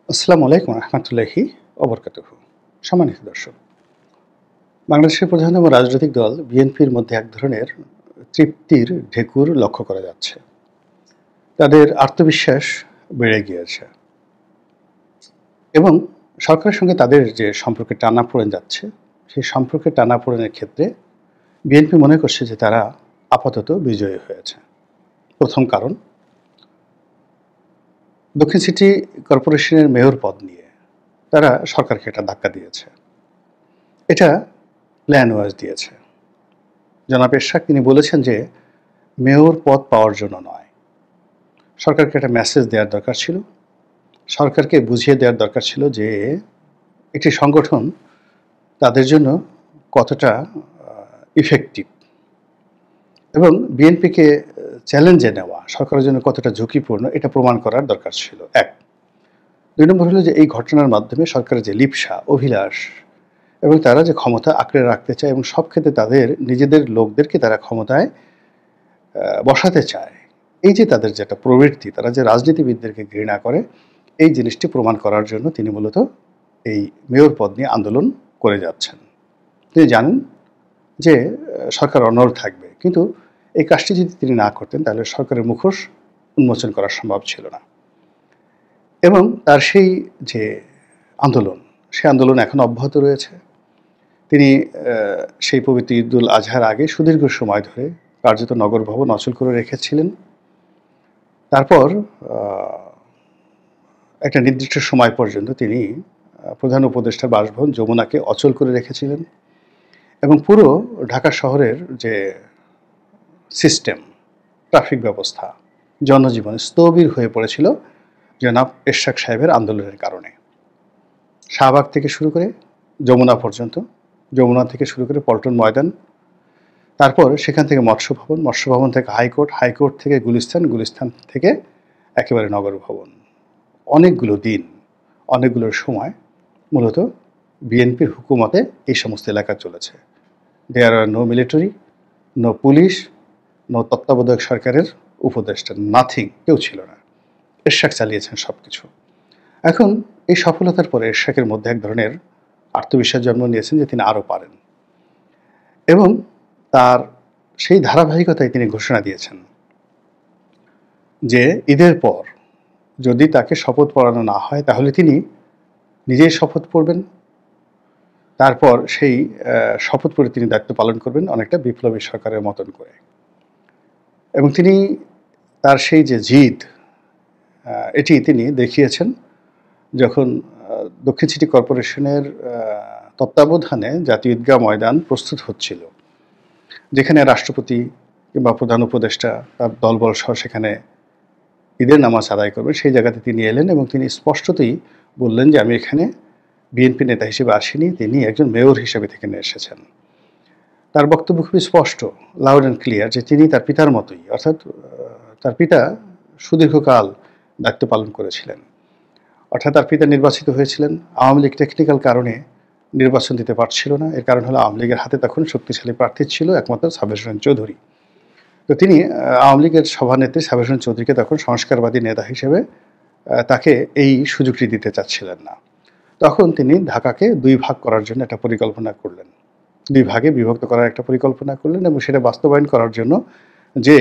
আসসালামু আলাইকুম রহমতুল্লাহি ওবরকাতুহু। সম্মানিত দর্শক, বাংলাদেশের প্রধানতম রাজনৈতিক দল বিএনপির মধ্যে এক ধরনের তৃপ্তির ঢেকুর লক্ষ্য করা যাচ্ছে। তাদের আত্মবিশ্বাস বেড়ে গিয়েছে এবং সরকারের সঙ্গে তাদের যে সম্পর্কে টানাপোড়েন যাচ্ছে, সেই সম্পর্কে টানাপোড়েনের ক্ষেত্রে বিএনপি মনে করছে যে তারা আপাতত বিজয়ী হয়েছে। প্রথম কারণ, দক্ষিণ সিটি কর্পোরেশনের মেয়র পদ নিয়ে তারা সরকারকে একটা ধাক্কা দিয়েছে। এটা প্ল্যান ওয়াইজ দিয়েছে। জনাব এরশাদ তিনি বলেছেন যে মেয়র পদ পাওয়ার জন্য নয়, সরকারকে একটা মেসেজ দেওয়ার দরকার ছিল, সরকারকে বুঝিয়ে দেওয়ার দরকার ছিল যে একটি সংগঠন তাদের জন্য কতটা ইফেক্টিভ এবং বিএনপিকে চ্যালেঞ্জে নেওয়া সরকারের জন্য কতটা ঝুঁকিপূর্ণ এটা প্রমাণ করার দরকার ছিল। এক, দুই নম্বর হলো যে এই ঘটনার মাধ্যমে সরকারের যে লিপ্সা, অভিলাষ এবং তারা যে ক্ষমতা আঁকড়ে রাখতে চায় এবং সব ক্ষেত্রে তাদের নিজেদের লোকদেরকে তারা ক্ষমতায় বসাতে চায়, এই যে তাদের যে একটা প্রবৃত্তি, তারা যে রাজনীতিবিদদেরকে ঘৃণা করে, এই জিনিসটি প্রমাণ করার জন্য তিনি মূলত এই মেয়র পদ নিয়ে আন্দোলন করে যাচ্ছেন। তিনি জানেন যে সরকার অনড় থাকবে, কিন্তু এই কাজটি যদি তিনি না করতেন তাহলে সরকারের মুখোশ উন্মোচন করা সম্ভব ছিল না। এবং তার সেই যে আন্দোলন, সেই আন্দোলন এখন অব্যাহত রয়েছে। তিনি সেই পবিত্র ঈদুল আজহার আগে সুদীর্ঘ সময় ধরে কার্যত নগর ভবন অচল করে রেখেছিলেন। তারপর একটা নির্দিষ্ট সময় পর্যন্ত তিনি প্রধান উপদেষ্টার বাসভবন যমুনাকে অচল করে রেখেছিলেন এবং পুরো ঢাকা শহরের যে সিস্টেম, ট্রাফিক ব্যবস্থা, জনজীবন স্থবির হয়ে পড়েছিল জনাব এরশাদ সাহেবের আন্দোলনের কারণে। শাহবাগ থেকে শুরু করে যমুনা পর্যন্ত, যমুনা থেকে শুরু করে পল্টন ময়দান, তারপর সেখান থেকে মৎস্য ভবন, মৎস্য ভবন থেকে হাইকোর্ট, হাইকোর্ট থেকে গুলিস্তান, গুলিস্তান থেকে একেবারে নগর ভবন, অনেকগুলো দিন, অনেকগুলো সময় মূলত বিএনপির হুকুমতে এই সমস্ত এলাকা চলেছে। There are no military, no police, no তত্ত্বাবধায়ক সরকারের উপদেষ্টা, নাথিং, কেউ ছিল না। এরশাদ চালিয়েছেন সব কিছু। এখন এই সফলতার পরে এরশাদের মধ্যে এক ধরনের আত্মবিশ্বাস জন্ম নিয়েছেন যে তিনি আরও পারেন এবং তার সেই ধারাবাহিকতায় তিনি ঘোষণা দিয়েছেন যে ঈদের পর যদি তাকে শপথ পড়ানো না হয় তাহলে তিনি নিজেই শপথ পড়বেন, তারপর সেই শপথ পড়ে তিনি দায়িত্ব পালন করবেন অনেকটা বিপ্লবী সরকারের মতন করে। এবং তিনি তার সেই যে জিদ, এটি তিনি দেখিয়েছেন যখন দক্ষিণ সিটি কর্পোরেশনের তত্ত্বাবধানে জাতীয় ঈদগাহ ময়দান প্রস্তুত হচ্ছিল, যেখানে রাষ্ট্রপতি কিংবা প্রধান উপদেষ্টা তার দলবল সহ সেখানে ঈদের নামাজ আদায় করবেন। সেই জায়গাতে তিনি এলেন এবং তিনি স্পষ্টতই বললেন যে আমি এখানে বিএনপি নেতা হিসেবে আসিনি, তিনি একজন মেয়র হিসেবে এখানে এসেছেন। তার বক্তব্য খুবই স্পষ্ট, লাউড অ্যান্ড ক্লিয়ার, যে তিনি তার পিতার মতোই, অর্থাৎ তার পিতা সুদীর্ঘকাল দায়িত্ব পালন করেছিলেন। অর্থাৎ তার পিতা নির্বাচিত হয়েছিলেন, আওয়ামী লীগ টেকনিক্যাল কারণে নির্বাচন দিতে পারছিল না। এর কারণ হলো আওয়ামী লীগের হাতে তখন শক্তিশালী প্রার্থী ছিল একমাত্র সাবের হোসেন চৌধুরী। তো তিনি আওয়ামী লীগের সভানেত্রী সাবের হোসেন চৌধুরীকে তখন সংস্কারবাদী নেতা হিসেবে তাকে এই সুযোগটি দিতে চাচ্ছিলেন না। তখন তিনি ঢাকাকে দুই ভাগ করার জন্য একটা পরিকল্পনা করলেন, দুই ভাগে বিভক্ত করার একটা পরিকল্পনা করলেন এবং সেটা বাস্তবায়ন করার জন্য যে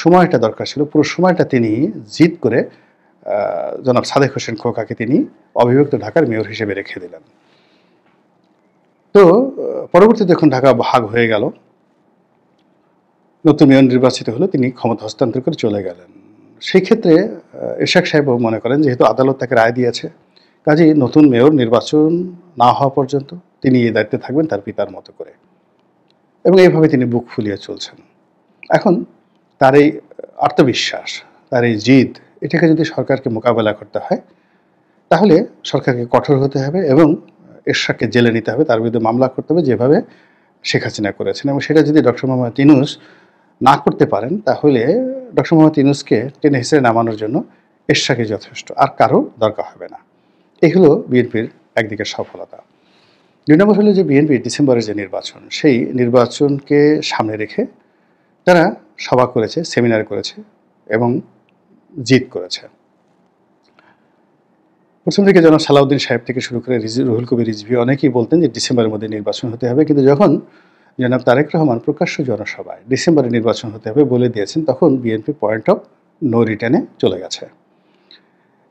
সময়টা দরকার ছিল পুরো সময়টা তিনি জিদ করে জনাব সাদেক হোসেন খোকাকে তিনি অবিভক্ত ঢাকার মেয়র হিসেবে রেখে দিলেন। তো পরবর্তীতে যখন ঢাকা ভাগ হয়ে গেল, নতুন মেয়র নির্বাচিত হলো, তিনি ক্ষমতা হস্তান্তর করে চলে গেলেন। সেই ক্ষেত্রে এরশাদ সাহেবও মনে করেন যেহেতু আদালত তাকে রায় দিয়েছে, কাজেই নতুন মেয়র নির্বাচন না হওয়া পর্যন্ত তিনি এই দায়িত্বে থাকবেন তার পিতার মতো করে, এবং এইভাবে তিনি বুক ফুলিয়ে চলছেন। এখন তার এই আত্মবিশ্বাস, তার এই জিদ, এটাকে যদি সরকারকে মোকাবেলা করতে হয় তাহলে সরকারকে কঠোর হতে হবে এবং এরশাদকে জেলে নিতে হবে, তার বিরুদ্ধে মামলা করতে হবে যেভাবে শেখ হাসিনা করেছেন। এবং সেটা যদি ডক্টর মোহাম্মদ ইউনূস না করতে পারেন তাহলে ডক্টর মোহাম্মদ ইউনূসকে টেনে হিসেবে নামানোর জন্য এরশাদই যথেষ্ট, আর কারো দরকার হবে না। এই হলো বিএনপির একদিকে সফলতা। দুই নম্বর হলো যে বিএনপি ডিসেম্বরের যে নির্বাচন, সেই নির্বাচনকে সামনে রেখে তারা সভা করেছে, সেমিনার করেছে এবং জিত করেছে। প্রথম দিকে জনাব সালাউদ্দিন সাহেব থেকে শুরু করে রুহুল কবির রিজভী অনেকেই বলতেন যে ডিসেম্বরের মধ্যে নির্বাচন হতে হবে, কিন্তু যখন জনাব তারেক রহমান প্রকাশ্য জনসভায় ডিসেম্বরে নির্বাচন হতে হবে বলে দিয়েছেন, তখন বিএনপি পয়েন্ট অফ নো রিটার্নে চলে গেছে।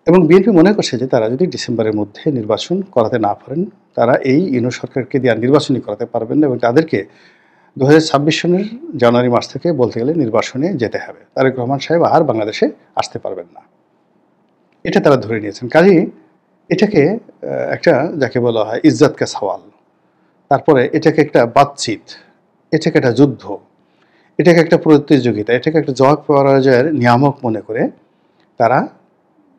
এবং বিএনপি মনে করছে যে তারা যদি ডিসেম্বরের মধ্যে নির্বাচন করাতে না পারেন, তারা এই ইউনূস সরকারকে দিয়ে আর নির্বাচনই করাতে পারবেন না, এবং তাদেরকে 2026 সনের জানুয়ারি মাস থেকে বলতে গেলে নির্বাচনে যেতে হবে। তারেক রহমান সাহেব আর বাংলাদেশে আসতে পারবেন না, এটা তারা ধরে নিয়েছেন। কাজেই এটাকে একটা যাকে বলা হয় ইজ্জত কা সওয়াল, তারপরে এটাকে একটা বাতচিত, এটাকে একটা যুদ্ধ, এটাকে একটা প্রতিযোগিতা, এটাকে একটা জয় পরাজয়ের নিয়ামক মনে করে তারা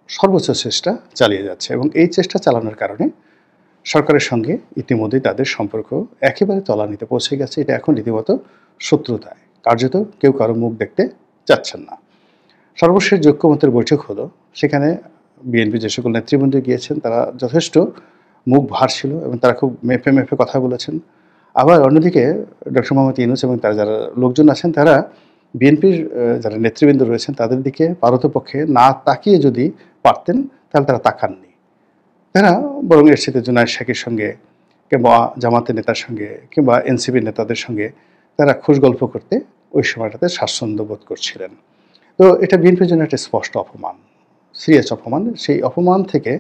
সর্বোচ্চ চেষ্টা চালিয়ে যাচ্ছে। এবং এই চেষ্টা চালানোর কারণে সরকারের সঙ্গে ইতিমধ্যেই তাদের সম্পর্ক একেবারে তলানিতে পৌঁছে গেছে। এটা এখন রীতিমতো শত্রুতায়, কার্যত কেউ কারো মুখ দেখতে চাচ্ছেন না। সর্বশেষ ঐক্যমত্যের বৈঠক হলো, সেখানে বিএনপি যে সকল নেতৃবৃন্দ গিয়েছেন তারা যথেষ্ট মুখ ভার ছিল এবং তারা খুব মেপে মেপে কথা বলেছেন। আবার অন্যদিকে ডক্টর মোহাম্মদ ইউনূস এবং তার যারা লোকজন আছেন তারা বিএনপির যারা নেতৃবৃন্দ রয়েছেন তাদের দিকে পারতপক্ষে না তাকিয়ে যদি পারতেন তাহলে তারা তাকাননি। তারা বরং এর সাথে জুনায়েদ শেখের সঙ্গে কিংবা জামাতের নেতার সঙ্গে কিংবা এনসিপির নেতাদের সঙ্গে তারা খোশ গল্প করতে ওই সময়টাতে স্বাচ্ছন্দ্য বোধ করছিলেন। তো এটা বিএনপির জন্য একটা স্পষ্ট অপমান, সিরিয়াস অপমান। সেই অপমান থেকে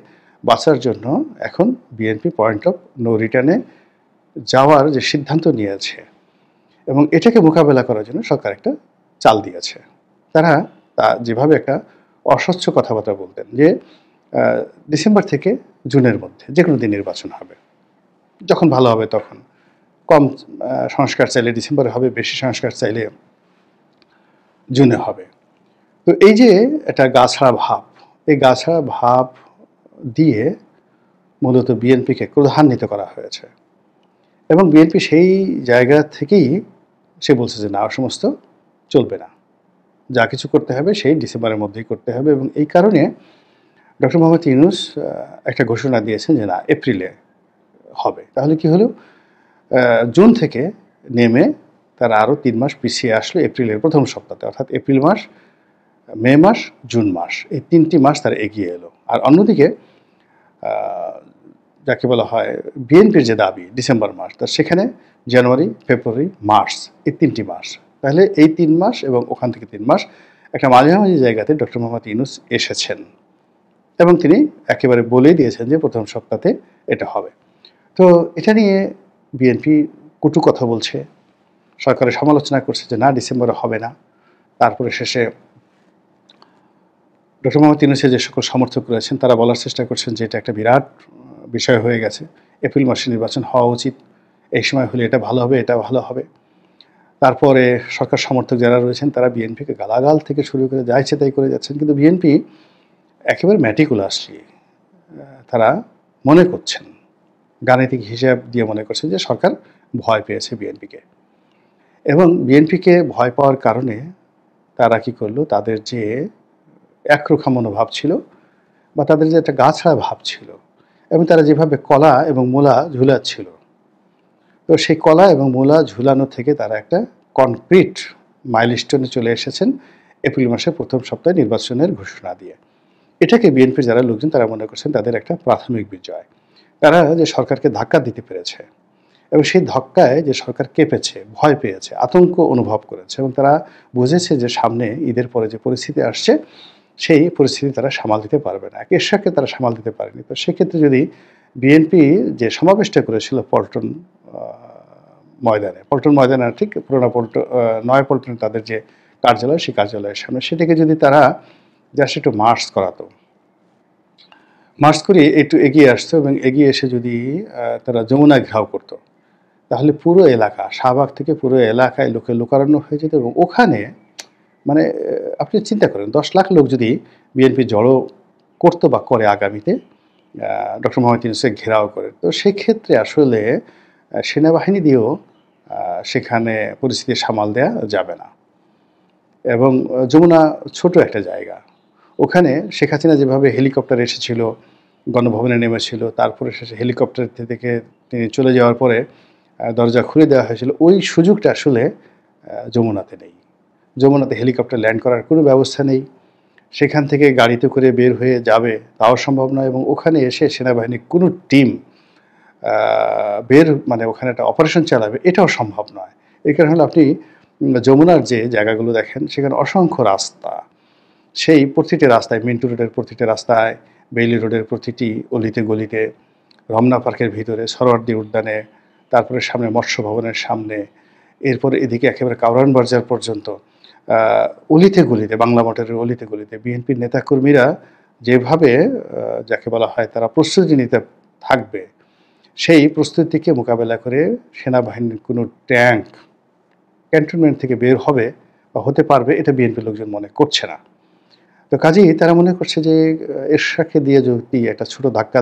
বাঁচার জন্য এখন বিএনপি পয়েন্ট অফ নো রিটার্নে যাওয়ার যে সিদ্ধান্ত নিয়েছে এবং এটাকে মোকাবেলা করার জন্য সরকার একটা চাল দিয়েছে। তারা যেভাবে একটা অস্বচ্ছ কথাবার্তা বলতেন যে ডিসেম্বর থেকে জুনের মধ্যে যে কোনো দিন নির্বাচন হবে, যখন ভালো হবে তখন, কম সংস্কার চাইলে ডিসেম্বরে হবে, বেশি সংস্কার চাইলে জুনে হবে। তো এই যে একটা গা ছাড়া ভাব, এই গা ছাড়া ভাব দিয়ে মূলত বিএনপিকে ক্রোধান্বিত করা হয়েছে এবং বিএনপি সেই জায়গা থেকেই সে বলছে যে না, সমস্ত চলবে না, যা কিছু করতে হবে সেই ডিসেম্বরের মধ্যেই করতে হবে। এবং এই কারণে ডক্টর মোহাম্মদ ইউনূস একটা ঘোষণা দিয়েছেন যে না, এপ্রিলে হবে। তাহলে কি হলো, জুন থেকে নেমে তারা আরও 3 মাস পিছিয়ে আসলো এপ্রিলের প্রথম সপ্তাহে, অর্থাৎ এপ্রিল মাস, মে মাস, জুন মাস, এই 3টি মাস তারা এগিয়ে এলো। আর অন্যদিকে যাকে বলা হয় বিএনপির যে দাবি ডিসেম্বর মাস, তার সেখানে জানুয়ারি, ফেব্রুয়ারি, মার্চ, এই 3টি মাস। তাহলে এই 3 মাস এবং ওখান থেকে 3 মাস একটা মাঝামাঝি জায়গাতে ডক্টর মোহাম্মদ ইউনূস এসেছেন এবং তিনি একেবারে বলেই দিয়েছেন যে প্রথম সপ্তাহে এটা হবে। তো এটা নিয়ে বিএনপি কটু কথা বলছে, সরকারের সমালোচনা করছে যে না, ডিসেম্বরে হবে না। তারপরে শেষে ডক্টর মোহাম্মদ ইউনূসের যে সকল সমর্থক রয়েছেন তারা বলার চেষ্টা করছেন যে এটা একটা বিরাট বিষয় হয়ে গেছে, এপ্রিল মাসে নির্বাচন হওয়া উচিত, এই সময় হলে এটা ভালো হবে, এটা ভালো হবে। তারপরে সরকার সমর্থক যারা রয়েছেন তারা বিএনপিকে গালাগাল থেকে শুরু করে যা ইচ্ছে তাই করে যাচ্ছেন। কিন্তু বিএনপি একেবারে ম্যাটিকুলাসলি তারা মনে করছেন, গাণিতিক হিসাব দিয়ে মনে করছেন যে সরকার ভয় পেয়েছে বিএনপিকে। এবং বিএনপিকে ভয় পাওয়ার কারণে তারা কি করলো, তাদের যে একরোখা মনোভাব ছিল বা তাদের যে একটা গা ছাড়া ভাব ছিল এবং তারা যেভাবে কলা এবং মূলা ঝুলাচ্ছিল, তো সেই কলা এবং মূলা ঝুলানো থেকে তারা একটা কনক্রিট মাইলস্টোনে চলে এসেছেন এপ্রিল মাসের প্রথম সপ্তাহে নির্বাচনের ঘোষণা দিয়ে। এটাকে বিএনপির যারা লোকজন তারা মনে করছেন তাদের একটা প্রাথমিক বিজয়। তারা যে সরকারকে ধাক্কা দিতে পেরেছে এবং সেই ধাক্কায় যে সরকার কেঁপেছে, ভয় পেয়েছে, আতঙ্ক অনুভব করেছে এবং তারা বুঝেছে যে সামনে ঈদের পরে যে পরিস্থিতি আসছে সেই পরিস্থিতি তারা সামাল দিতে পারবে না, এরশাদকে তারা সামাল দিতে পারেনি। তো সেক্ষেত্রে যদি বিএনপি যে সমাবেশটা করেছিল পল্টন ময়দানে, ঠিক পুরোনো নয় পল্টনে তাদের যে কার্যালয়, সেই কার্যালয়ের সামনে, সেটাকে যদি তারা জাস্ট একটু মার্চ করে একটু এগিয়ে আসতো এবং এগিয়ে এসে যদি তারা যমুনা ঘেরাও করতো, তাহলে পুরো এলাকা, শাহবাগ থেকে পুরো এলাকায় লোকে লোকারণ্য হয়ে যেত। এবং ওখানে মানে আপনি চিন্তা করেন 10 লাখ লোক যদি বিএনপি জড়ো করতো বা করে আগামীতে ডক্টর মোহাম্মদ ইউনূসকে ঘেরাও করে, তো সেক্ষেত্রে আসলে সেনাবাহিনী দিয়েও সেখানে পরিস্থিতি সামাল দেওয়া যাবে না। এবং যমুনা ছোট একটা জায়গা, ওখানে শেখ হাসিনা যেভাবে হেলিকপ্টার এসেছিল, গণভবনে নেমেছিল, তারপরে শেষে হেলিকপ্টার থেকে তিনি চলে যাওয়ার পরে দরজা খুলে দেওয়া হয়েছিল, ওই সুযোগটা আসলে যমুনাতে নেই। যমুনাতে হেলিকপ্টার ল্যান্ড করার কোনো ব্যবস্থা নেই। সেখান থেকে গাড়িতে করে বের হয়ে যাবে তাও সম্ভব নয়, এবং ওখানে এসে সেনাবাহিনীর কোনো টিম মানে ওখানে একটা অপারেশন চালাবে এটাও সম্ভব নয়। এই কারণে হলো আপনি যমুনার যে জায়গাগুলো দেখেন সেখানে অসংখ্য রাস্তা, সেই প্রতিটি রাস্তায়, মিন্টু রোডের প্রতিটি রাস্তায়, বেইলি রোডের প্রতিটি অলিতে গলিতে, রমনা পার্কের ভিতরে, সরোয়ার্দী উদ্যানে, তারপরে সামনে মৎস্য ভবনের সামনে, এরপরে এদিকে একেবারে কাউরান বাজার পর্যন্ত অলিতে গলিতে, বাংলা মোটরের অলিতে গলিতে বিএনপির নেতাকর্মীরা যেভাবে যাকে বলা হয় তারা প্রস্তুতি নিতে থাকবে, সেই প্রস্তুতিকে মোকাবেলা করে সেনাবাহিনীর কোনো ট্যাঙ্ক ক্যান্টনমেন্ট থেকে বের হবে বা হতে পারবে এটা বিএনপির লোকজন মনে করছে না। তো কাজেই তারা মনে করছে যে এরশাদকে দিয়ে যদি একটা ছোট ধাক্কা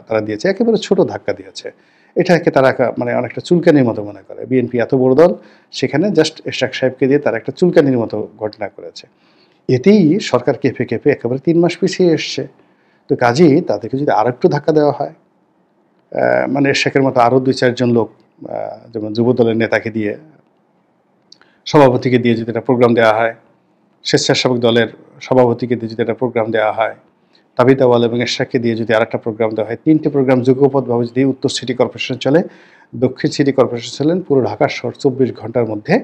তারা দিয়েছে, একেবারে ছোট ধাক্কা দিয়েছে, এটাকে তারা মানে অনেকটা চুলকানির মতো মনে করে। বিএনপি এত বড় দল, সেখানে জাস্ট এরশাদ সাহেবকে দিয়ে তারা একটা চুলকানির মতো ঘটনা করেছে। এতেই সরকার কেঁপে কেঁপে একেবারে 3 মাস পিছিয়ে এসছে। তো কাজেই তাদেরকে যদি আরেকটু ধাক্কা দেওয়া হয়, মানে এরশাদের মতো আরও 2-4 জন লোক, যেমন যুবদলের নেতাকে দিয়ে, সভাপতিকে দিয়ে যদি একটা প্রোগ্রাম দেওয়া হয়, স্বেচ্ছাসেবক দলের সভাপতিকে দিয়ে যদি একটা প্রোগ্রাম দেওয়া হয়, তাবিথ আউয়াল এবং এরশাদকে দিয়ে যদি আরেকটা প্রোগ্রাম দেওয়া হয়, 3টে প্রোগ্রাম যুগপৎভাবে যদি উত্তর সিটি কর্পোরেশন চলে, দক্ষিণ সিটি কর্পোরেশন চলেন, পুরো ঢাকা শহর 24 ঘন্টার মধ্যে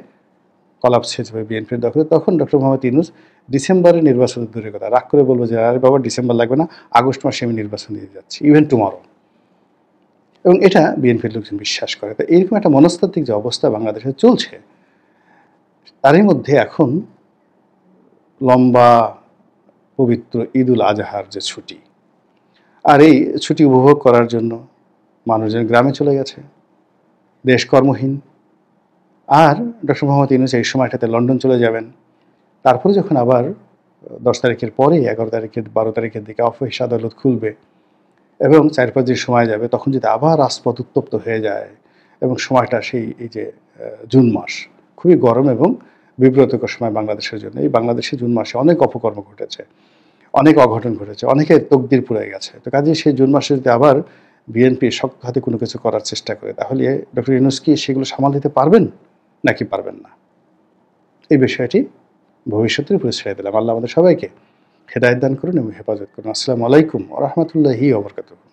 কলাপস হয়ে যাবে বিএনপির দখলে। তখন ডক্টর মোহাম্মদ ইউনূস ডিসেম্বরে নির্বাচনের দূরের কথা, রাগ করে বলবো যে আরে বাবা ডিসেম্বর লাগবে না, আগস্ট মাসে আমি নির্বাচন দিয়ে যাচ্ছি, ইভেন টুমরো। এবং এটা বিএনপির লোকজন বিশ্বাস করে। তো এইরকম একটা মনস্তাত্ত্বিক যে অবস্থা বাংলাদেশে চলছে, তারই মধ্যে এখন লম্বা পবিত্র ঈদুল আজহার যে ছুটি, আর এই ছুটি উপভোগ করার জন্য মানুষজন গ্রামে চলে গেছে, দেশ কর্মহীন। আর ডক্টর মোহাম্মদ ইউনূস এই সময়টাতে লন্ডন চলে যাবেন। তারপরে যখন আবার 10 তারিখের পরে 11 তারিখের 12 তারিখের দিকে অফিস আদালত খুলবে এবং 4-5 দিন সময় যাবে, তখন যদি আবার রাজপথ উত্তপ্ত হয়ে যায় এবং সময়টা সেই এই যে জুন মাস, খুবই গরম এবং বিব্রতকর সময় বাংলাদেশের জন্য। এই বাংলাদেশে জুন মাসে অনেক অপকর্ম ঘটেছে, অনেক অঘটন ঘটেছে, অনেকের তকদির পুড়ে গেছে। তো কাজেই সেই জুন মাসে যদি আবার বিএনপি শক্ত হাতে কোনো কিছু করার চেষ্টা করে, তাহলে ডক্টর ইউনূস কি সেগুলো সামাল দিতে পারবেন নাকি পারবেন না, এই বিষয়টি ভবিষ্যতের উপরে ছেড়ে দিলাম। আল্লাহ আমাদের সবাইকে হেদায়েত দান করুন এবং হেফাজত করুন। আসসালামু আলাইকুম ওয়া রাহমাতুল্লাহি ওয়া বারাকাতুহু।